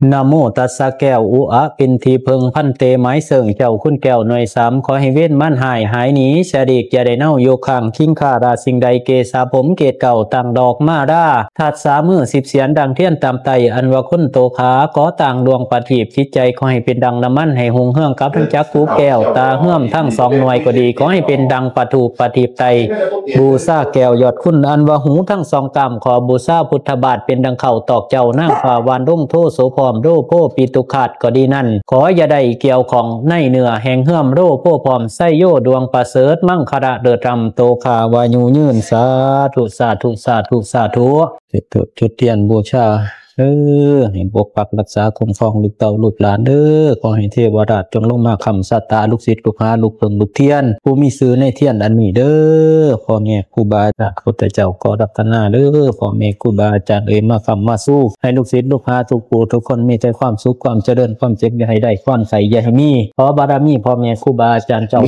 นะโมตัสสะแก้วอุอะเป็นทีเพิงพันเตไม้เสิงเจ้าคุณแก้วหน่วย3ขอให้เว้นมั่นหายหนีเสด็จอย่าได้เน่าโยคังคิงขาราสิ่งใดเกษาผมเกตเก่าต่างดอกมาร่าทัด3 มือ10 เสียนดังเทียนตามไตอันว่าคุณโตขาขอต่างดวงปฏิบจิตใจขอให้เป็นดังน้ำมันให้หงเฮืองกับทั้งจักกูแก้วตาเฮื่อมทั้ง2 หน่วยก็ดีขอให้เป็นดังปฏิบไตบูชาแก้วยอดคุณอันว่าหูทั้ง2 กำขอบูชาพุทธบาทเป็นดังเข่าตอกเจ้านั่งฝ่าวานรุ่งโทโสพรโรโพปิตุขาดก็ดีนั่นขออย่าได้เกี่ยวของในเนื้อแห่งเฮื่อมโรโพพรไสโยดวงประเสริฐมั่งคระเดือดรำโตขาวายุยืนสาธุสาธุสาธุสาธุจุดเทียนบูชาให้ปกปักรักษาคุ้มครองลูกเต่าลูกหลานขอให้เทวราชจงลงมาคำสัตตาลูกศิษย์ลูกหาลูกเพิ่งลูกเทียนผู้มีซื้อในเทียนอันนี้พ่อแม่ครูบาอาจารย์พุทธเจ้าขอรัตนาพ่อแม่ครูบาอาจารย์มาคำมาสู้ให้ลูกศิษย์ลูกหาทุกผู้ทุกคนมีแต่ความสุขความเจริญความเจริญให้ได้ความใสอย่าให้มีขอบารมีพ่อแม่ครูบาอาจารย์เจ้า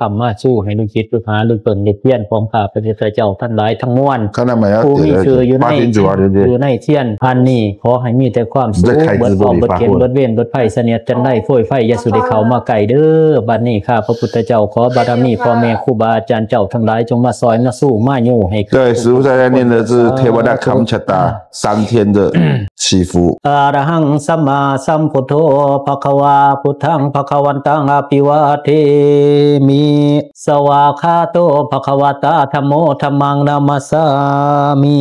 คำมาสู้ให้ลูกศิษย์ลูกหาลูกเพิ่งลูกเทียนของข้าพระพุทธเจ้าท่านหลายทั้งมวลผู้มีซื้ออยู่ในเทียนพันนี้ขอให้มีแต่ความสุขเบิดออกเบิดเข็นเบิดเวียนเบิดไผ่เสนียดจันได้โฟยไฟยาสุดิเขามาไก่บัดนี้ข้าพระพุทธเจ้าขอบารมีพ่อแม่ครูบาอาจารย์เจ้าทั้งหลายจงมาซอยมาสู้มาโย่ให้对师父在念的是เทวดาคำชะตา3 天的祈福อะระหังสัมมาสัมพุทโธภควาพุทธังภควันตังอภิวาเทมิสวาคาโตภควตาธัมโมธัมมังนามัสสามิ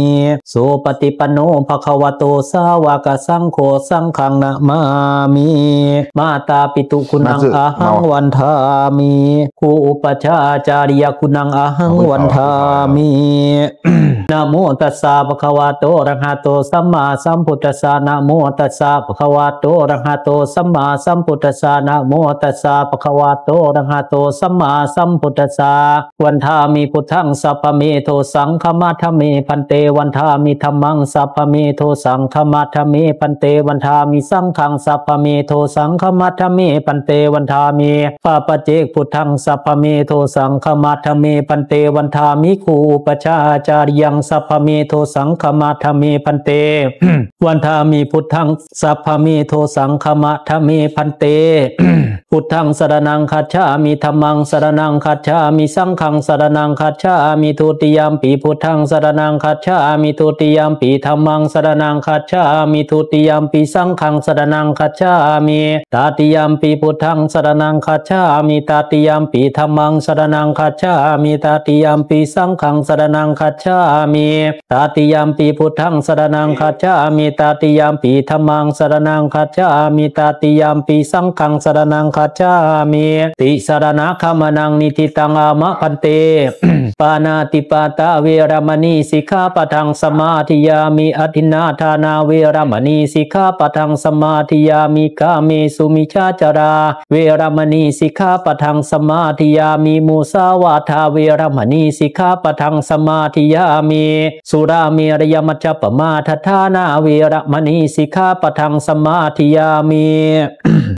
โสปฏิปันโนภควโตสาวกสังโฆสังฆังนะมามิมาตาปิตุคุณังอาหังวันทามิครูอุปชาจาริยคุณังอาหังวันทามินะโมตัสสะภะคะวะโตอะระหะโตสัมมาสัมพุทธัสสะนะโมตัสสะภะคะวะโตอะระหะโตสัมมาสัมพุทธัสสะนะโมตัสสะภะคะวะโตอะระหะโตสัมมาสัมพุทธัสสะวันทามิพุทธังสัพพะเมโทสังฆมัทธเมพันเตวันทามิธัมมังสัพพะเมโทสังฆมัทธเมพันเตวันทามิสังฆังสัพพะเมโทสังฆมัทธเมพันเตวันทามิปาปเจกพุทธังสัพพะเมโทสังฆมัทธเมพันเตวันทามิครูอุปชาจาริยังสัพพะเมโทสังฆมัทธเมพันเตวันทามิพุทธังสัพพะเมโทสังฆมัทธเมพันเตพุทธังสรณังคัจฉามิธัมมังสรณังคัจฉามิสังฆังสรณังคัจฉามิทุติยัมปิพุทธังสรณังคัจฉามิทุติยัมปิธัมมังสรณังคัจฉามิทุติยัมปิสังฆังสรณังคัจฉามิตาติยัมปิพุทธังสรณังคัจฉามิตาติยัมปิธัมมังสรณังคัจฉามิตาติยัมปิสังฆังสรณังคัจฉามิตาติยัมปิพุทธังสรณังคัจฉามิตาติยัมปิธัมมังสรณังคัจฉามิตาติยัมปิสังฆังสรณังคัจฉามิติสรณะคัมนังนิทิตังอามะพันเตปานาติปาตาเวรมณีสิกขาปะทังสมาธิยามิอทินนาทานาเวรมณีสิกขาปะทังสมาธิยามิกาเมสุมิชาจาราเวรมณีสิกขาปะทังสมาธิยามิมุสาวาทาเวรมณีสิกขาปะทังสมาธิยามิสุราเมรยมัจจปมาทัฏฐานาเวรมณีสิกขาปะทังสมาธิยามิ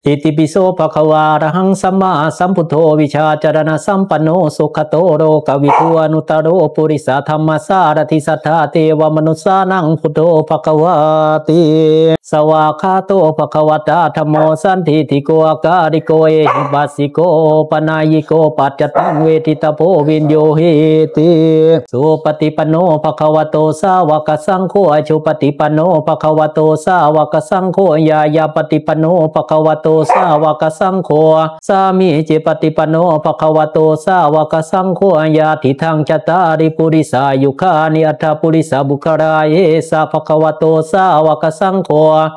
อิติปิโสภะคะวาอะระหังสัมมาสัมพุทโธวิชาจารณะสัมปันโนสุขโตโรกวิทูอนุตตโรปุริสธรรมสารถิสัทธาเทวมนุสสานังพุทโธภะคะวาติสวากขาโตภะคะวตาธัมโมสันทิติโกอาการิโกเอหิปัสสิโกปนายิโกปัจจตังเวทิตาโพวินโยเหติสุปฏิปันโนภะคะวโตสาวกสังโฆอชุปฏิปันโนภะคะวโตสาวกสังโฆยายาปฏิปันโนภะคะวโตสาวกสังโฆสามิจิปฏิปันโนภะคะวโตสาวกสังโฆยาทิทังจตาริปุริสายุคานิอัตถปุริสบุคราเยสะภะคะวโตสาวกสังโฆ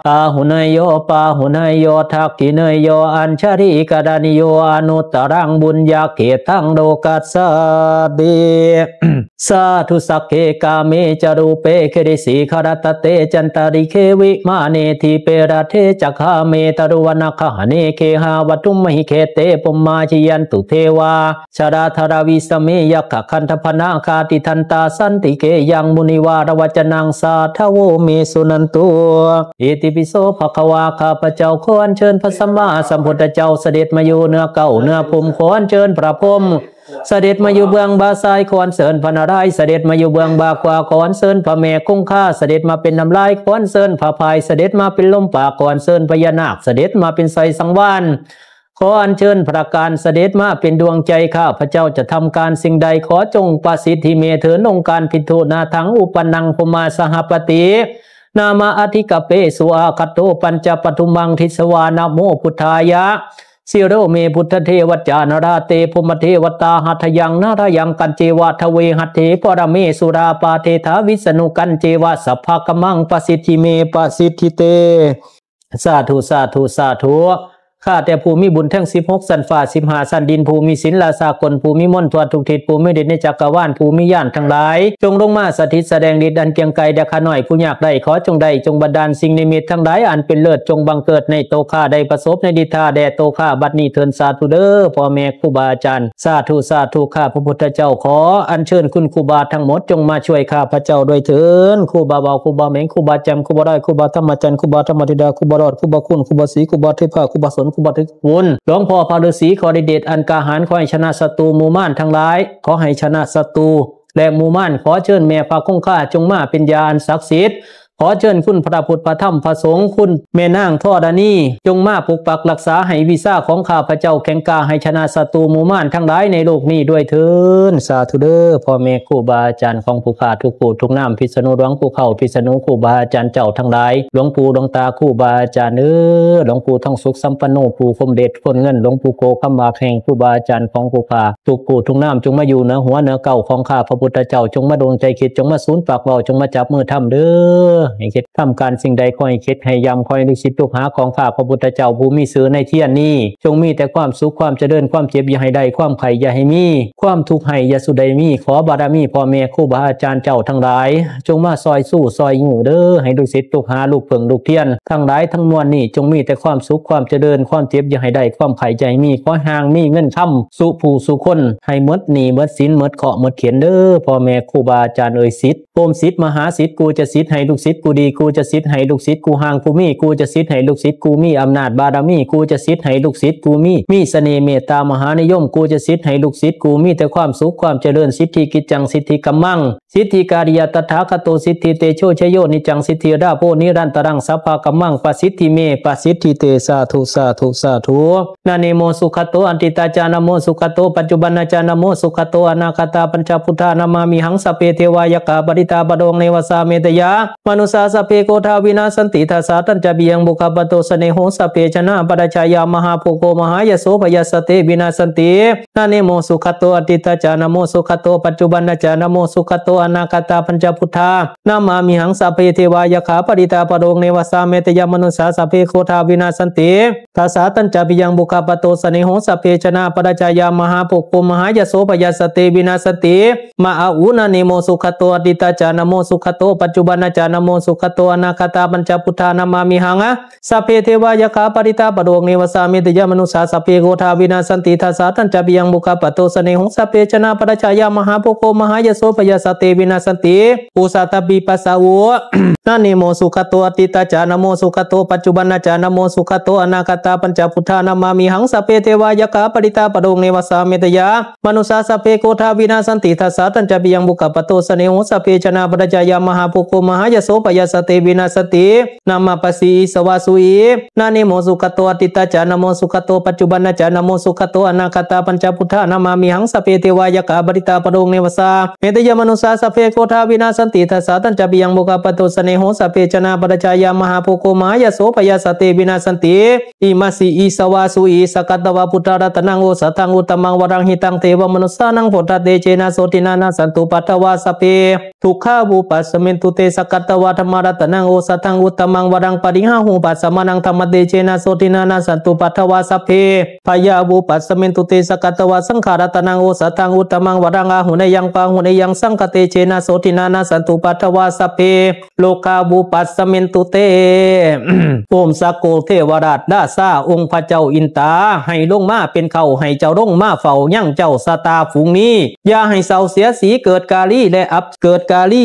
ปาหุนยโยปาหุนยโยทักขินยโยอัญชริกดานิโยอนุตตรังบุญญาเขตังโลกัสสะเดสาธุสักเกกาเมจารูเปเคริสีคารตเตจันตาริเควิมาเนทีเปราเทจักขาเมตรุวนาคหเนเคหาวัตุมหิเคเตปมาชิยันตุเทวาชาราธาราวิสเมยกขันธพนาคาติทันตาสันติเกยังมุนิวารวจนังสาทโวเมสุนันตุอิติปิโสภะคะวาข้าพเจ้าขออัญเชิญพระสัมมาสัมพุทธเจ้าเสด็จมาอยู่เหนือเก้าเหนือภูมิขออัญเชิญพระพรหม เสด็จมาอยู่เบื้องบาซ้ายขอนเสริญพระนารายณ์เสด็จมาอยู่เบื้องบาขวาขอนเสริญพระแม่คงคาเสด็จมาเป็นน้ำลายขอนเสริญพระพายเสด็จมาเป็นลมปากขอนเสริญพญานาคเสด็จมาเป็นไสสังวานขออัญเชิญพระการเสด็จมาเป็นดวงใจข้าพระเจ้าจะทำการสิ่งใดขอจงประสิทธิเมเถิดองค์การพิทูนาทังอุปนังพมาสหปตินามาอธิกเปสุอาคัตโตปัญจปทุมังทิสวานะโมพุทธายะสิโรเมพุทธเทวจานราเตภมเทวตาหัตยังนารายังกันเจวะทเวหัตเถปรเมสุราปาเทถาวิสนุกันเจวะสัพพกมังประสิทธิเมประสิทธิเตสาธุสาธุสาธุข้าแต่ภูมิบุญทั้ง16สันฟ้า15สันดินภูมิศิลลาสากลภูมิมณฑลทุกทิศภูมิเด่นในจักรวาลภูมิญาณทั้งหลายจงลงมาสถิตแสดงฤทธิ์อันเกียงไกรแด่ข้าน้อยผู้ยากได้ขอจงได้จงบันดาลสิ่งนิมิตทั้งหลายอันเป็นเลิศจงบังเกิดในโตข้าได้ประสบในดิธาแด่โตข้าบัดนี้เถิดสาธุเด้อพ่อแม่ครูบาอาจารย์สาธุสาธุข้าพระพุทธเจ้าขออัญเชิญคุณครูบาทั้งหมดจงมาช่วยข้าพระเจ้าด้วยเถิดครูบาเบาครูบาเหม่งครูบาแจมครูบาได้ครูบาธรรมจันทร์ครูบาธรรมธิดาครูบารอดครูบาคุณครูบาศรีครูบาเทพาครูบาสนครูบาทึกบุญหลวงพ่อพระฤาษีขอได้เดชอันกาหาญขอให้ชนะศัตรูหมู่ม่านทั้งหลายขอให้ชนะศัตรูและหมู่ม่านขอเชิญแม่พระคงคาจงมาเป็นญาณศักดิ์สิทธิ์ขอเชิญคุณพระพุทธพระธรรมพระสงฆ์คุณแม่นางทอดานีจงมาปกปักรักษาให้วีซ่าของข้าพระเจ้าแข็งกล้าให้ชนะศัตรูหมู่ม่านทั้งหลายในโลกนี้ด้วยเถิดสาธุเด้อพ่อแม่ครูบาอาจารย์ของผู้ข้าทุกผู้ทุกน้ำพิษณุหลวงปู่เข้าพิษณุครูบาอาจารย์เจ้าทั้งหลายหลวงปู่หลวงตาครูบาอาจารย์หลวงปู่ท่องสุขสัมปันโนปู่คมเดชคนเงินหลวงปู่โกคำมาแห่งครูบาอาจารย์ของผู้ข้าทุกผู้ทุกน้ำจงมาอยู่เหนือหัวเหนือเก่าของข้าพระพุทธเจ้าจงมาดวงใจคิดจงมาสูญปากเบาจงมาจับมือทำเด้อให้คิดทำการสิ่งใดคอยคิดให้ยำคอยลูกศิษย์ลูกหาของข้าพระพุทธเจ้าผู้มีสื่อในเที่ยนนี้จงมีแต่ความสุขความเจริญความเจ็บอย่าให้ได้ความไข่อย่าให้มีความทุกข์ให้อย่าสุดใดมีขอบารมีพ่อแม่ครูบาอาจารย์เจ้าทั้งหลายจงมาซอยสู้ซอยงูเด้อให้ลูกศิษย์ลูกหาลูกเพิ่งลูกเทียนทั้งหลายทั้งมวลนี่จงมีแต่ความสุขความเจริญความเจ็บอย่าให้ได้ความไข่ใจมีขอห่างมีเงินคำสุผู้สุคนให้หมดหนี้หมดสินหมดเคราะห์หมดเขียนเด้อพ่อแม่ครูบาอาจารย์เอ่ยศิษย์โอมศิษย์มหาศิษย์กูจะศิษย์ให้ลูกศิษย์กูดีกูจะศิษย์ให้ลูกศิษย์กูห่างกูมีกูจะศิษย์ให้ลูกศิษย์กูมีอำนาจบารมีกูจะศิษย์ให้ลูกศิษย์กูมีเสน่ห์เมตตามหานิยมกูจะศิษย์ให้ลูกศิษย์กูมีแต่ความสุขความเจริญสิทธิกิจจังสิทธิกัมมังสิทธิการิยตถาคโตสิทธิเตโชชโยนิจังสิทธิราโพนิรันตรังสัพพะกัมมังปสิทธิเมปสิทธิเตสาธุสาธุสาธุนาเนโมสุขโตอันติตาจานะโมสุขโตปัจจุบันนาจานะโมสุขโตอนาคตาปัญจพุทธานามามิหังสเปเทวายกาปริตาบดงเนวสาเมตยามนุสาสเปโกทาวินาสันติทัสสะตัญจเบียงบุคปโตสเนโหสเปชนะปดชายามหาโพโกมหายโสภยสเตวินาสันตินาเนโมสุขโตอติตาจานะโมสุขโตปัจจุบันนาจานะโมสุขโตอนาคตาปัญจพุทธานามามิหังสเปเทวายกาปริตาบดงเนวสาเมตยามนุสาสเปโกทาวินาสันติทัสสะตัญจเบียงบุคปโตสเนโหสเปชนะปดชายามหาโพโกมหายโสภยสเตวินาสันติมาอาอุนาเนโมสุขโตอติตาจานะโมสุขโตปัจจุบันนาจานะโมสุขโตอนาคตาปัญจพุทธานามามิหังสัพเพเทวายกาปริตาปโดงเนวสามิตยมนุสาสัพเพโกธาวินาสันติทัสสะตัญจบิยังบุคปโตสเนหงสัพเพชนะปรชายามหาโพโกมหายโสปยสเตวินาสันติอุสัตบิปัสสาวนาเนโมสุขโตอติตาจานะโมสุขโตปัจจุบันนาจานะโมสุขโตอนาคตาปัญจพุทธานามามิหังสัพเพเทวายกาปริตาปโดงเนวสามิตยมนุสาสัพเพโกธาวินาสันติทัสสะตัญจบิยังบุคปโตสเนหงสัพเพชนะปรชายามหาโพโกมหายโสปยสเตวินาสันตินามาปสีสวาสุยนาเนโมสุขโตอติตาจานะโมสุขโตปัจจุบันนาจานะโมสุขโตอนาคตาปัญจพุทธานามามิหังสเปเทวายกาบริตาปโดงเนวสาเมตยมนุสาสเปโกธาวินาสันติทัสสะตัญจบิยังบุคปโตสเนโหสเปชนะปรชายามหาโพโกมหายโสปยสเตวินาสันติอิมาสีอิสวาสุยสกัตตวะพุทธรัตนังโอสตังอุตมังวรังหิตังเทวมนุสานังโพธเตเจนะโสตินานาสันตุปัตตวาสเปทุกขาบุปัสสมินตุเตสกัตตวะธรรมรัตนังโอสตังอุตมังวรังปริหาหูปัสสมานังธรรมเตเจนะโสตินานาสันตุปัตตวาสเพพยาบุปัสสมินตุเตสกัตตวะสังขารตนังโอสตังอุตมังวรังอาหุเนยังปาหุเนยังสังคเต เชนะโสตินานาสันตุปัตถวาสเพโลกาบุปัสสมินตุเต โอมสกโกเทวราชดาซาองค์พระเจ้าอินตาให้ลงมาเป็นเขาให้เจ้าลงมาเฝ้ายั่งเจ้าสตาฝูงนี้อย่าให้เศร้าเสียสีเกิดกาลีและอับเกิดกาลี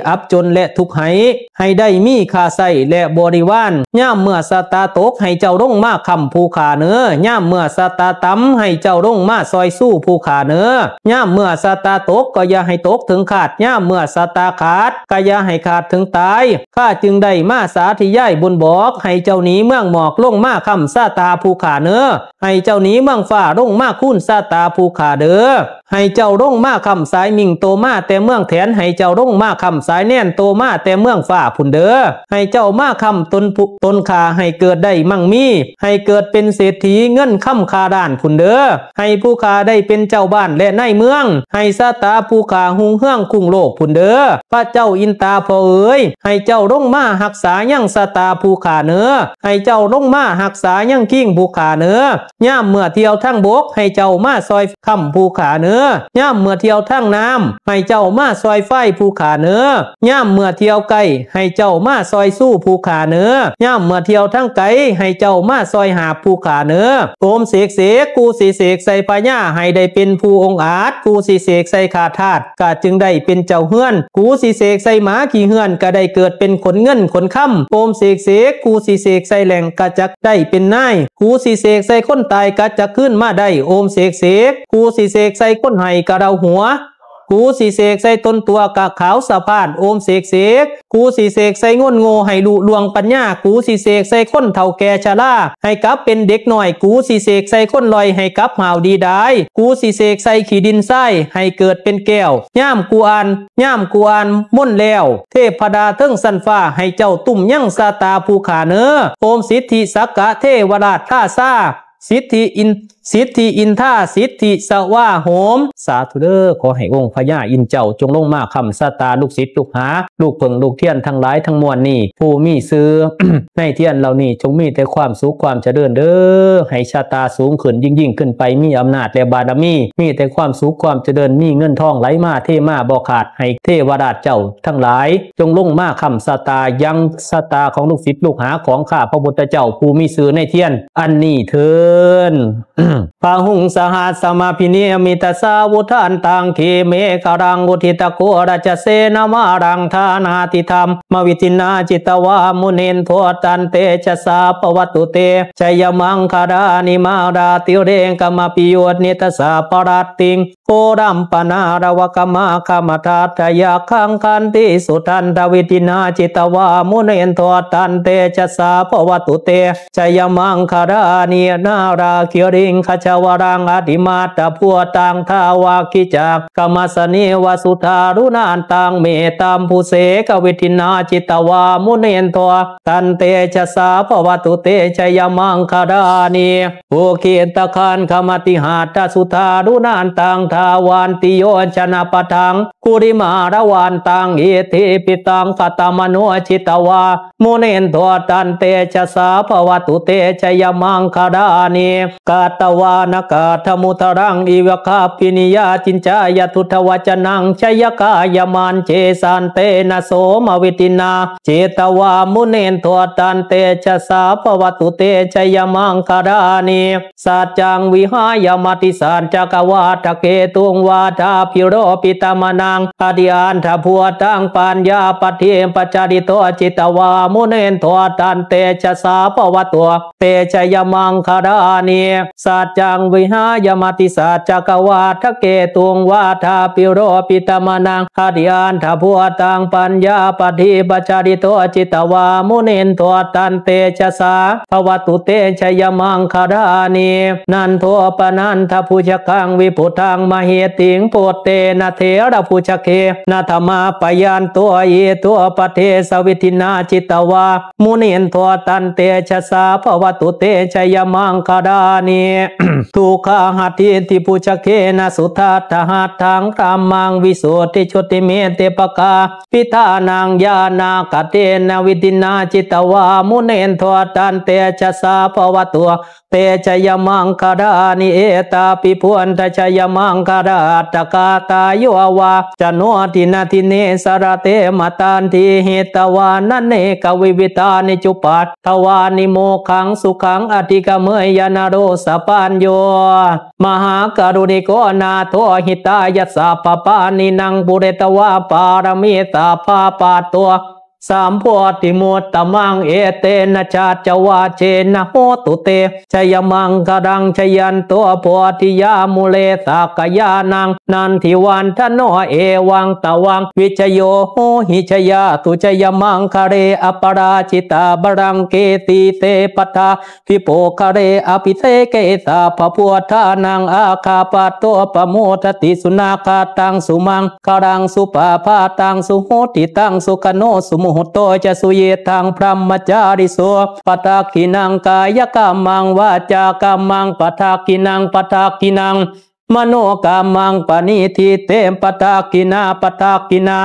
อับจนและทุกข์ให้ได้มีค่าใส่และบริวารย่ามเมื่อสตาตกให้เจ้าลงมาคำภูขาเนื้อย่ามเมื่อสตาต่ำให้เจ้าลงมาซอยสู้ภูขาเนื้อย่ามเมื่อสตาตกก็อย่าให้ตกถึงขาดย่ามเมื่อสตาขาดก็อย่าให้ขาดถึงตายข้าจึงได้มาสาธิย่ายบุญบอกให้เจ้าหนีเมืองหมอกลงมาคำซาตาภูขาเนื้อให้เจ้าหนีเมืองฝ่าลงมาคุ้นซาตาภูขาเด้อให้เจ้าลงมาคำสายมิ่งโตมาแต่เมืองแถนให้เจ้าลงมาคำสายแน่นโตมาแต่เมืองฝ่าผุนเด้อให้เจ้ามาคำตนขาให้เกิดได้มั่งมีให้เกิดเป็นเศรษฐีเงินคำคาด่านผุนเด้อให้ผู้ขาได้เป็นเจ้าบ้านและนายเมืองให้ซาตาผู้ขาหุงเฮืองคุ้งโลกผุนเด้อพระเจ้าอินตาพอเอ๋ยให้เจ้าลงมาหักษายังซาตาผู้ขาเนื้อให้เจ้าลงมาหักษายังกิ้งผู้ขาเนื้อย่ามเมื่อเที่ยวทั้งบกให้เจ้ามาซอยคำผู้ขาเนื้อย่ามเมื่อเที่ยวทั้งน้ำให้เจ้ามาซอยไฟผู้ขาเนื้อย่ามเมื่อเที่ยวไกลให้เจ้ามาซอยสู้ผู้ขาเนื้อย่ามเมื่อเที่ยวทั้งไกลให้เจ้ามาซอยหาผู้ขาเนื้อโอมเสกเสกกูสีเสกใส่พญาให้ได้เป็นผู้องอาจกูสีเสกใส่ขาธาตุก็จึงได้เป็นเจ้าเฮือนกูสีเสกใส่หมาขี่เฮือนก็ได้เกิดเป็นขนเงินขนค่ำโอมเสกเสกกูสีเสกใส่แหล่งก็จะได้เป็นนายกูสีเสกใส่คนตายก็จะขึ้นมาได้โอมเสกเสกกูสีเสกใส่คนไห้ก็เราหัวกูสีเสกใส่ต้นตัวกะขาวสะพานโอมเสกเสกกูสีเสกใส่งนโง่ให้ลุลวงปัญญากูสีเสกใส่คนเฒ่าแก่ชราให้กลับเป็นเด็กหน่อยกูสีเสกใส่คนลอยให้กลับหาวดีได้กูสีเสกใส่ขี้ดินทรายให้เกิดเป็นแก้วย่ามกูอ่านม่นแล้วเทพดาเทิงสันฟ้าให้เจ้าตุ่มยั่งซาตาภูขาเนื้อโอมสิทธิสักกะเทวราชท่าซาสิทธิอินท่าสิทธิสวาโหมสาธุเด้อขอให้องค์พญาอินเจ้าจงลงมาคำสตาลูกศิษย์ลูกหาลูกเพิงลูกเทียนทั้งหลายทั้งมวลนี่ผู้มีซื้อ ในเทียนเหล่านี้จงมีแต่ความสุขความเจริญเด้อให้ชาตาสูงขึ้นยิ่งขึ้นไปมีอำนาจและบารมีแต่ความสุขความเจริญมีเงินทองไหลมาเทมาบ่ขาดให้เทวดาเจ้าทั้งหลายจงลงมาคำสตายังสตาของลูกศิษย์ลูกหาของข้าพระพุทธเจ้าผู้มีซื้อในเทียนอันนี้เถิดพาหุงสหัสมาพิเนมิตาสาวุธานตังเคเมกรังอุทิตโกราชเสนามารังธานาติธรรมมวิตินาจิตวามุเนนโทตันเตชะสาปวัตุเตชัยมังคารานิมาราติเรงกมาปิโยนิตสาปรัตติงโกรัมปนารวกมาคามทัตยาคังคันติสุทันดวิตินาจิตวามุเนนโทตันเตชะสาปวัตุเตชัยมังคารานินาราคิริงขจาวรังอธิมาตาพัวตังทาวากิจักกมัสเนวสุธารุนานตังเมตัมภูเสกวิทินาจิตวามุเนนโทตันเตชะสาปวัตุเตชัยมังคารานิโอเกตะคันขมติหาตสุธารุนานตังทาวันติโยชนะปะทังกุริมาระวันตังเอเทปิตังคตามโนจิตวามุเนนโทตันเตชะสาปวัตุเตชัยมังคารานิกาตวานกาธมุตรังอิวคาปินิยาจินจายทุทวจนังชัยกายมันเจสันเตนะโสมวิตินาเจตวามุเนนโทตันเตชะสาปวัตุเตชัยมังคารานิสัจจังวิหายมัติสานจักวาทเกตุงวาทาพิโรปิตามนังอดิอันทพัวตังปัญญาปเทมปจาริโตจิตวามุเนนโทตันเตชะสาปวัตุเตชัยมังคารานิสัจจังวิหายมัติสาจักวาทเกตุงวาทาปิโรปิตามนังอดิอันทพัวตังปัญญาปเทมปจาริโตจิตวามุเนนโทตันเตชะสาปวัตุเตชัยมังคารานินันโทปนันทภูชกังวิพุทังมเหติงโปเตนะเถระภูชเคนาธรรมาปยันตัวเยตัวปเทสวิทินาจิตวามุเนนโทตันเตชะสาปวัตุเตชัยมังคารานิทุกขาหัตถิติภูชเคนะสุทัตถหัตถังกามังวิสุทธิชุติเมเตปกาปิตานังญาณากเตนะวิตินาจิตวามุเนนโทตันเตชะสาปวัตุเต เตชยมังคดานิเอตาปิพวนทชยมังคดาตกาตายโยวาจโนตินาทิเนสระเตมตันทีเหตวานันเนกวิวิตานิจุปัตทวานิโมขังสุขังอธิกเมยยนาโรสปัญโยมหากรุณิโกนาโทหิตายสาปปานินังปุเรตวาปารมิตาภาปาตัวสามโพธิมุตตมังเอเตนะชาจวาเชนะโหตุเตชยมังกรังชยันตัวโพธิยามุเลตากยานังนันทิวันทโนเอวังตวังวิชโยโหหิชยาตุชยมังคะเรอปราชิตาบรังเกติเตปทาพิโปคะเรอภิเทเกตาภพุทธานังอาคาปโตปโมทติสุนาคาตังสุมังกรังสุปาพาตังสุโหติตังสุขโนสุมุโตจะสุเยทังพรหมจาริโสปทากินังกายกรรมังวาจากรรมังปทากินังปทากินังมโนกรรมังปณิทิเตมปทากินาปทากินา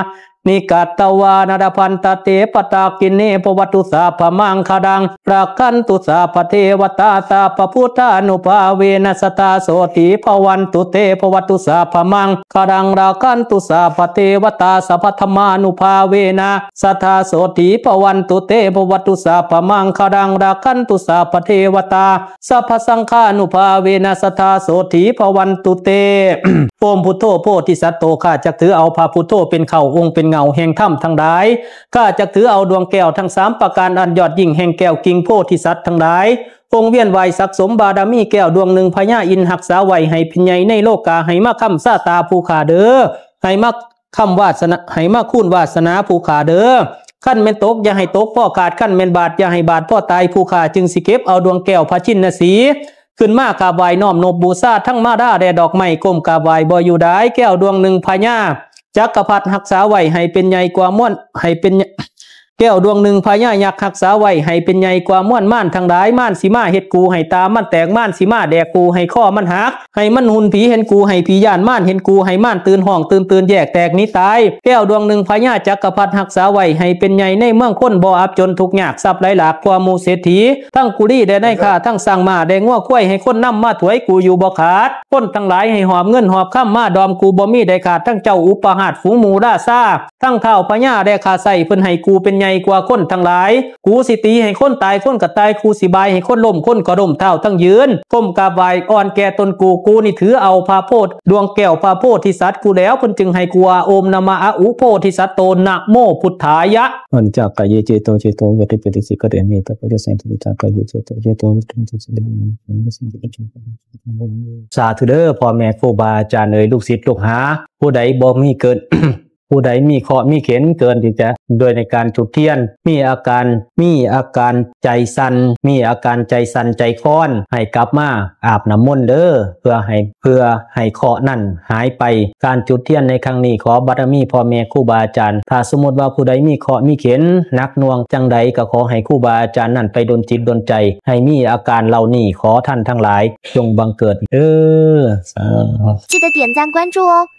นิกัตตวานรพันตเตปตากินเนปวัตุสาพมังคดังรักขันตุสาพเทวตาสาพพุทธานุภาเวนัสตาโสติภวันตุเตปวัตุสาพมังคดังรักขันตุสาพเทวตาสัพพธรรมานุภาเวนะสัทธาโสติภวันตุเตปวัตุสาพมังคดังรักขันตุสาพเทวตาสัพพสังฆานุภาเวนะสัทธาโสติภวันตุเต โอมพุทโธโพธิสัตโตข้าจักถือเอาพระพุทโธเป็นเข่าองค์เป็นเงาแห่งถ้ำทั้งหลายข้าจักถือเอาดวงแก้วทั้งสามประการอันยอดยิ่งแห่งแก้วกิ่งโพธิสัตว์ทั้งหลายองค์เวียนไหวสักสมบารมีแก้วดวงหนึ่งพญาอินหักษาไหวให้พิญญในโลกาให้มาค้ำซาตาภูขาเด้อให้มาค้ำวาสนาให้มาคูณวาสนาภูขาเด้อขั้นเม็นตกอย่าให้ตกพ่อขาดขั้นเม็นบาดอย่าให้บาดพ่อตายภูขาจึงสิเก็บเอาดวงแก้วพระชินสีขึ้นมากราบไหว้น้อมนบบูชาทั้งมาดาแด่ดอกไม้ก้มกราบไหว้บ่อยู่ได้แก้วดวงหนึ่งพญาจักรพรรดิรักษาไว้ให้เป็นใหญ่กว่าม่วนให้เป็นแก้วดวงหนึ่งพญายักษ์รักษาไว้ให้เป็นใหญ่กว่าม่วนม่านทั้งหลายม่านสีมาเฮ็ดกูให้ตามันแตกม่านสีมาแดกกูให้ข้อมันหักให้มันหุ่นผีเห็นกูให้ผีย่านม่านเห็นกูให้ม่านตื่นห้องตื่นแยกแตกนี้ตายแก้วดวงหนึ่งพญาจักรพรรดิรักษาไว้ให้เป็นใหญ่ในเมืองคนบ่อับจนทุกข์ยากทรัพย์ไหลหลากกว่าหมู่เศรษฐีทั้งกุลีได้ได้ค่าทั้งสั่งมาได้งัวควายให้คนนำมาถวยกูอยู่บ่ขาดคนทั้งหลายให้หอบเงินหอบข้ามมาดอมกูบ่มีได้ขาดทั้งเจ้าอุปหาสฝูงหมู่ราซาทั้งเท้าพญาได้ค่าใส่เพิ่นให้กูเป็นใหญ่กว่าคนทั้งกูสิตีให้คนตายคนก็ตายกูสิบายให้คนล้มคนก็ล้มเท่าทั้งยืนก้มกราบไหว้อ่อนแก่ตนกูนี่ถือเอาพระโพธิ์ดวงแก้วพระโพธิสัตว์กูแล้วเพิ่นจึงให้กูว่าโอมนะมะอะอุโพธิสัตโตนะโมพุทธายะอันจักกายเจโตยติปฏิสิกเรเมตะปะสันติจักกายเจโตสาธุเด้อพ่อแม่ครูบาอาจารย์เอ๋ยลูกศิษย์ลูกหาผู้ใดบ่มีเกิน ผู้ใดมีเคราะห์มีเข็นเกินที่จะโดยในการจุดเทียนมีอาการใจสั่นมีอาการใจสั่นใจค้อนให้กลับมาอาบน้ำมนต์เด้อเพื่อให้เคราะห์นั่นหายไปการจุดเทียนในครั้งนี้ขอบารมีพ่อแม่ครูบาอาจารย์ถ้าสมมติว่าผู้ใดมีเคราะห์มีเข็นหนักหน่วงจังใดก็ขอให้ครูบาอาจารย์นั่นไปดลจิตดลใจให้มีอาการเหล่านี้ขอท่านทั้งหลายจงบังเกิดสาธุ记得点赞关注哦。